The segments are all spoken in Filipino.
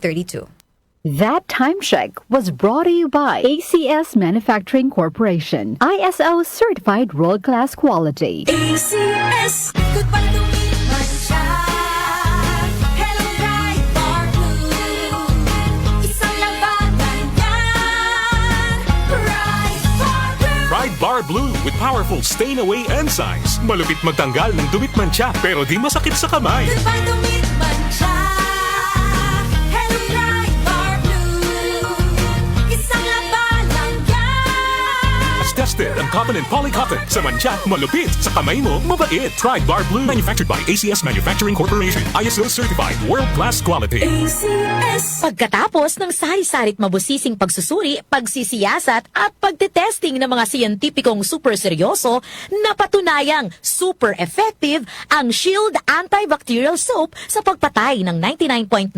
32. That time check was brought to you by ACS Manufacturing Corporation, ISO certified world-class quality. ACS, goodbye to me, Mansha. Hello, Ride Bar Blue. Isang labanan yan. Ride Bar Blue. Ride Bar Blue with powerful stain-away enzymes. Malupit magtanggal ng dumit mancha pero di masakit sa kamay. Goodbye to me, Mansha. Hello, Ride Bar Blue. Isang labanan yan. As tested ang cotton and polycotton. Sa mancha, malupit. Sa kamay mo, mabait. Ride Bar Blue. Manufactured by ACS Manufacturing Corporation. ISO certified world-class quality. ACS. Pagkatapos ng sari-sarit mabusising pagsusuri, pagsisiyasat at pagtetesting ng mga siyentipikong super seryoso, napatunayang super effective ang Shield Antibacterial Soap sa pagpatay ng 99.9%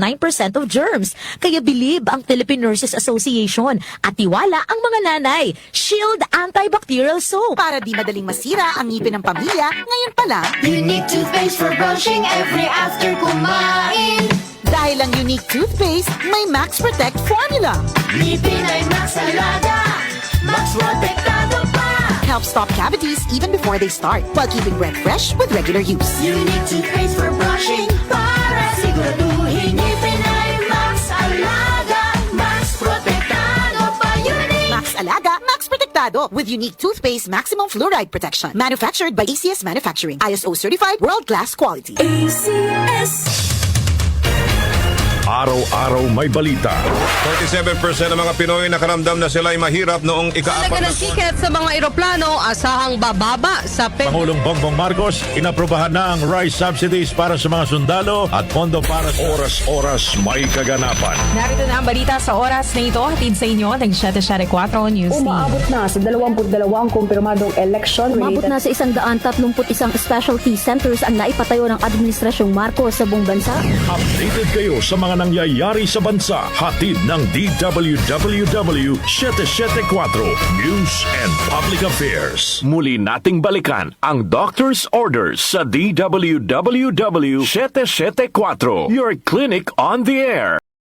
of germs. Kaya bilib ang Philippine Nurses Association at tiwala ang mga nanay. Shield Antibacterial Soap. Para di madaling masira ang ngipin ng pamilya, ngayon pa lang, Unique toothpaste for brushing every after kumain. dahil ang unique toothpaste, may Max Protect formula. Ngipin ay Max Alaga, Max Protektado pa. Helps stop cavities even before they start, while keeping breath fresh with regular use. Unique toothpaste for brushing para siguraduhin ngipin ay Max Alaga, Max Protektado pa. Unique. Max Alaga, Max Protectado with unique toothpaste maximum fluoride protection. Manufactured by ACS Manufacturing. ISO certified world-class quality. ACS. Araw-araw may balita. 47% ng mga Pinoy nakaramdam na sila ay mahirap noong Talaga ika-4 ng tiket sa mga eroplano, asahang bababa sa Pangulong Bongbong Marcos, inaprubahan na ang rice subsidies para sa mga sundalo at pondo para sa oras-oras may kaganapan. Narito na ang balita sa oras na ito. Hatid sa inyo ng 774 News Team. Umaabot na sa 22 ang kumpirmadong election Umabot related. na sa 131 specialty centers ang naipatayo ng Administrasyong Marcos sa buong bansa. Updated kayo sa mga nangyayari sa bansa. Hatid ng DWWW 774 News and Public Affairs. Muli nating balikan ang Doctor's Orders sa DWWW 774, your clinic on the air.